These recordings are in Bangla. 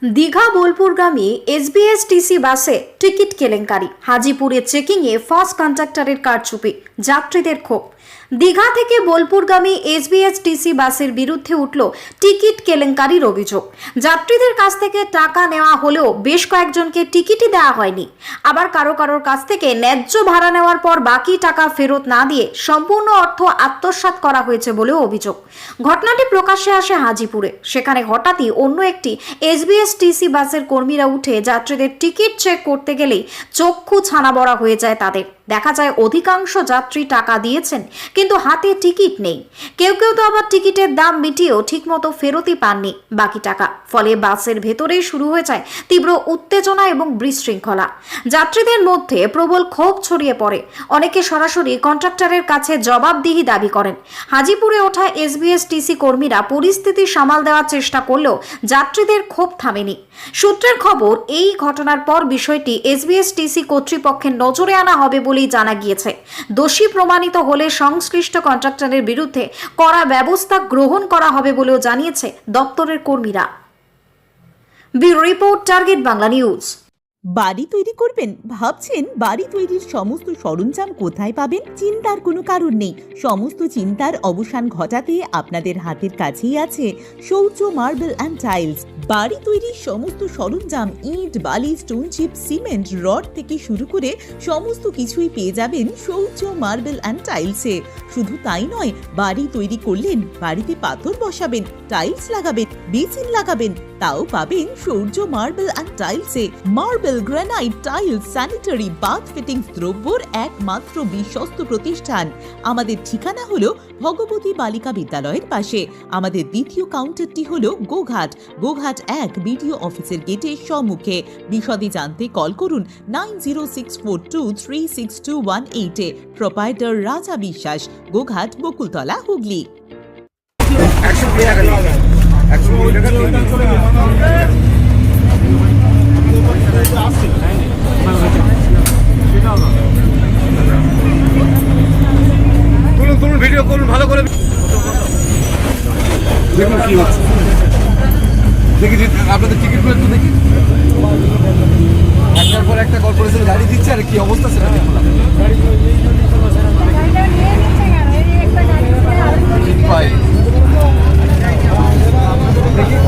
দীঘা বোলপুরগামী এসবিএসটিসি বাসে টিকিট কেলেঙ্কারি, হাজিপুরে চেকিংয়ে ফার্স্ট কন্ডাক্টরের কারচুপি, যাত্রীদের ক্ষোভ। দীঘা থেকে বোলপুরগামী এসবিএসটিসি বাসের বিরুদ্ধে উঠল টিকিট কেলেঙ্কারির অভিযোগ। যাত্রীদের কাছ থেকে টাকা নেওয়া হলেও বেশ কয়েকজনকে টিকিটই দেওয়া হয়নি। আবার কারোর কাছ থেকে ন্যায্য ভাড়া নেওয়ার পর বাকি টাকা ফেরত না দিয়ে সম্পূর্ণ অর্থ আত্মসাৎ করা হয়েছে বলেও অভিযোগ। ঘটনাটি প্রকাশ্যে আসে হাজিপুরে। সেখানে হঠাৎই অন্য একটি এসবিএসটিসি বাসের কর্মীরা উঠে যাত্রীদের টিকিট চেক করতে গেলেই চক্ষু ছানাবড়া হয়ে যায় তাদের। দেখা যায় অধিকাংশ যাত্রী টাকা দিয়েছেন কিন্তু হাতে টিকিট নেই। কেউ তো আবার টিকিটের দাম মিটিয়েও ঠিকমতো ফেরতই পাননি বাকি টাকা। ফলে বাসের ভেতরেই শুরু হয়ে যায় তীব্র উত্তেজনা এবং বিশৃঙ্খলা। যাত্রীদের মধ্যে প্রবল ক্ষোভ ছড়িয়ে পড়ে। অনেকে সরাসরি কন্ট্রাক্টরের কাছে জবাবদিহি দাবি করেন। হাজিপুরে ওঠা এসবিএসটিসি কর্মীরা পরিস্থিতি সামাল দেওয়ার চেষ্টা করলেও যাত্রীদের ক্ষোভ থামেনি। সূত্রের খবর, এই ঘটনার পর বিষয়টি এসবিএসটিসি কর্তৃপক্ষের নজরে আনা হবে বলেই জানা গিয়েছে। দোষী প্রমাণিত হলে সংশ্লিষ্ট কন্ট্রাক্টরের বিরুদ্ধে কড়া ব্যবস্থা গ্রহণ করা হবে বলেও জানিয়েছে দপ্তরের কর্মীরা। Bureau report, target Bangla news. বাড়ি তৈরি করবেন? ভাবছেন বাড়ি তৈরির সমস্ত সরঞ্জাম কোথায় পাবেন? চিন্তার কোনো কারণ নেই। সমস্ত চিন্তার অবসান ঘটাতে আপনাদের হাতের কাছেই আছে শৌর্য মার্বেল অ্যান্ড টাইলস। বাড়ি তৈরির সমস্ত সরঞ্জাম, ইট, বালি, স্টোন চিপ, সিমেন্ট, রড থেকে শুরু করে সমস্ত কিছুই পেয়ে যাবেন শৌর্য মার্বেল অ্যান্ড টাইলসে। শুধু তাই নয়, বাড়ি তৈরি করলেন, বাড়িতে পাথর বসাবেন, টাইলস লাগাবেন, বেসিন লাগাবেন, তাও পাবেন শৌর্য মার্বেল অ্যান্ড টাইলসে। Marble, granite, tiles, sanitary, bath fittings দ্রব্যর একমাত্র বিশ্বস্ত প্রতিষ্ঠান। আমাদের ঠিকানা হলো ভগবতী বালিকা বিদ্যালয়ের পাশে। আমাদের দ্বিতীয় কাউন্টারটি হলো গোঘাট 1 বিডিও অফিসের গেটের সম্মুখে। বিশদে জানতে কল করুন 9064236218 প্রোপাইটার রাজা বিশ্বাস, গোঘাট, বকুলতলা, হুগলি। ভিডিও করুন ভালো করে, দেখুন কি হচ্ছে। দেখি আপনাদের টিকিটগুলো একটু দেখি। একটার পর একটা কর্পোরেশন গাড়ি দিচ্ছে, আর কি অবস্থা সেটা দেখুন।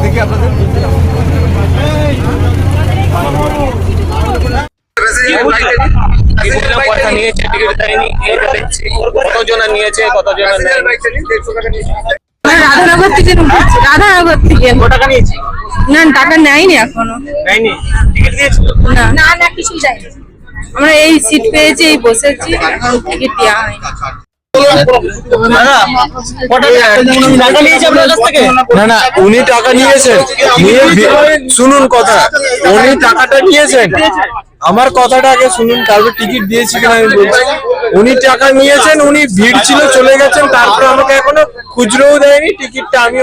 দেখি আপনাদের পয়সা নিয়েছে, টিকিট দেয়নি, কতজন নিয়েছে, কতজন রাধানগর থেকে কত টাকা নিয়েছে? না, টাকা নেয়নি এখনো। দেয়নি, টিকিট দিয়েছিল না কিছু যায়নি। আমরা এই সিট পেয়েছি, এই বসেছি, এখন টিকিট দেওয়া হয়নি। না, উনি টাকা নিয়েছেন, শুনুন কথা, উনি টাকাটা নিয়েছেন, আমার কথাটা আগে শুনুন, তারপর টিকিট দিয়েছি কিনা আমি বলছি। উনি টাকা নিয়েছেন, উনি ভিড় ছিল, চলে গেছেন, তারপর আমাকে এখনো খুচরোও দেয়নি টিকিটটা। আমি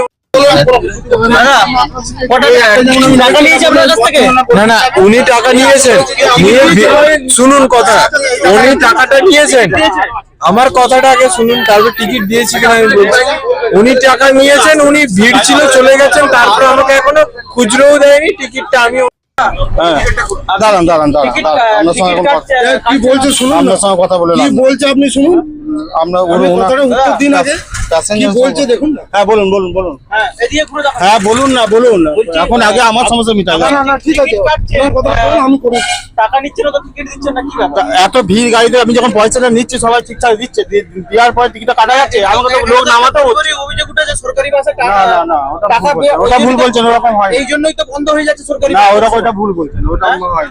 না, উনি টাকা নিয়েছেন, শুনুন কথা, উনি টাকাটা নিয়েছেন, আমার কথাটা আগে শুনুন, তারপর টিকিট দিয়েছি কিনা আমি বলছি। উনি টাকা নিয়েছেন, উনি ভিড় ছিল, চলে গেছেন, তারপর আমাকে এখনো খুচরোও দেয়নি টিকিটটা। আমি দাঁড়ান আপনার সঙ্গে কি বলছে শুনুন, আপনার সঙ্গে কথা বলে কি বলছে আপনি শুনুন। আমরা উত্তর দিন আগে কি বলছে দেখুন। হ্যাঁ বলুন। হ্যাঁ বলুন এখন আগে আমার সমস্যা মিটাবে। ঠিক আছে, আমি করুন। টাকা নিচ্ছে না তো টিকিট দিচ্ছে না, কি ব্যাপার? এত ভিড় গাড়িতে আমি যখন পয়সাটা নিচ্ছি, সবাই ঠিকঠাক দিচ্ছে, দেওয়ার পরে টিকিটটা কাটা যাচ্ছে, আমাকে তো লোক নামাতে হচ্ছে। অভিযোগ উঠেছে সরকারি বাসে না, ওটা ভুল বলছেন, ওরকম হয়। এই জন্যই তো বন্ধ হয়ে যাচ্ছে সরকারি। না, ওটা ভুল বলছেন, ওটা হয়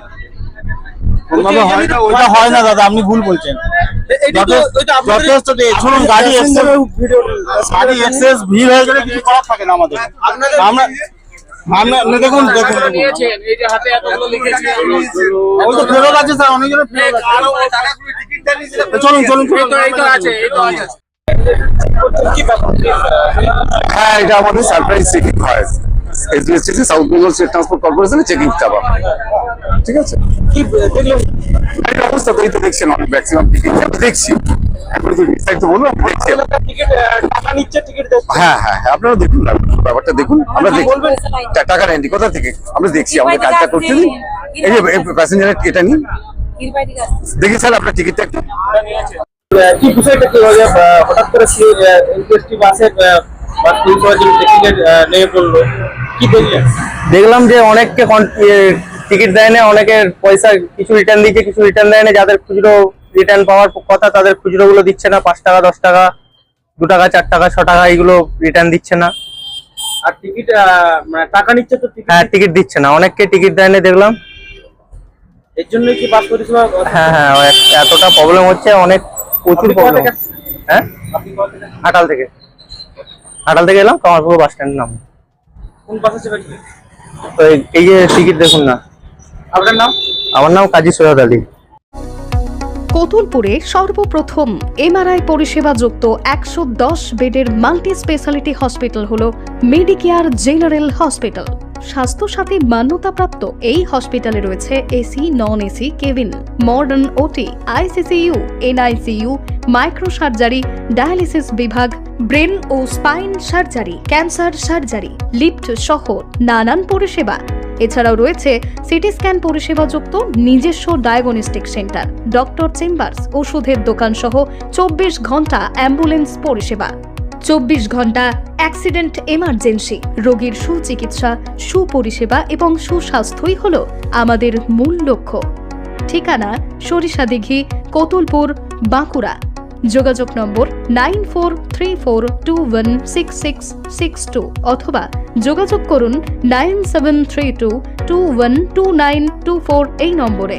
না, ওটা হয় না দাদা, আপনি ভুল বলছেন। যথেষ্ট শুনুন, গাড়ি এক্সেস ভিড় হয়ে গেলে কিছু করার থাকে না আমাদের। আমরা দেখুন ওই তো ফেরত আছে স্যার, অনেকজনের ফেরত আছে। চলুন হ্যাঁ, এটা আমাদের সারপ্রাইজ চেকিং হয়, SBSTC south Bengal state transport কর্পোরেশনের চেকিং চাপা। ঠিক আছে, কি অবস্থা তো এই তো দেখছেন, অনেক ম্যাক্সিমাম টিকিট দেখছি। এখন তো বিস্তারিত বলুন, আমি দেখছি। টিকিট টাকা নিচ্ছে, টিকিট হ্যাঁ হ্যাঁ হ্যাঁ, আপনারা দেখুন না, ব্যাপারটা দেখুন, আমরা দেখি। টাকা নেননি কোথা থেকে, আমরা দেখছি, আমাদের কাজটা করতে দিন। এই যে প্যাসেঞ্জারের এটা নিন, দেখি স্যার আপনার টিকিটটা একটু। কি বিষয়টা কি হয়ে হঠাৎ করে এসটি বাসের বাস পুলিশ টিকিট নিয়ে পড়লো, কি দেখলেন? দেখলাম যে অনেককে টিকিট দেয় না, অনেকের পয়সা কিছু রিটার্ন দিচ্ছে, কিছু রিটার্ন দেয় না। যাদের খুচরো রিটার্ন পাওয়ার কথা তাদের খুচরো গুলো দিচ্ছে না, 5 টাকা 10 টাকা 2 টাকা 4 টাকা 6 টাকা এইগুলো রিটার্ন দিচ্ছে না। আর টিকিট টাকা নিচ্ছে তো, হ্যাঁ টিকিট দিচ্ছে না, অনেককে টিকিট দেয় না দেখলাম। এর জন্য কি বাস পরিষেবা? হ্যাঁ হ্যাঁ, এতটা প্রবলেম হচ্ছে, অনেক প্রচুর প্রবলেম। হ্যাঁ, হাটাল থেকে এলাম, কামারপুর বাস স্ট্যান্ড নাম। কোন বাসে চেপেছিলেন? তো এই যে টিকিট দেখুন না। আপনার নাম? আমার নাম কাজী সৈয়দ আলী। কতুলপুরে সর্বপ্রথম এমআরআই পরিষেবা যুক্ত 110 বেডের মাল্টি স্পেশালিটি হসপিটাল হলো মেডিকেয়ার জেনারেল হসপিটাল। স্বাস্থ্যসাথী মান্যতাপ্রাপ্ত এই হসপিটালে রয়েছে AC, non AC cabin, modern OT, ICCU, NICU, micro surgery, dialysis বিভাগ, ব্রেন ও spine surgery, cancer surgery, lift সহ নানান পরিষেবা। এছাড়াও রয়েছে সিটি স্ক্যান পরিষেবা যুক্ত নিজস্ব ডায়াগনস্টিক সেন্টার, ডক্টর চেম্বার্স, ওষুধের দোকান সহ 24 ঘন্টা অ্যাম্বুলেন্স পরিষেবা। 24 ঘন্টা অ্যাক্সিডেন্ট এমার্জেন্সি, রোগীর সুচিকিৎসা, সুপরিষেবা এবং সুস্বাস্থ্যই হলো আমাদের মূল লক্ষ্য। ঠিকানা সরিষাদিঘি, কতুলপুর, বাঁকুড়া। যোগাযোগ নম্বর 9434216662 অথবা যোগাযোগ করুন 9732212924 এই নম্বরে।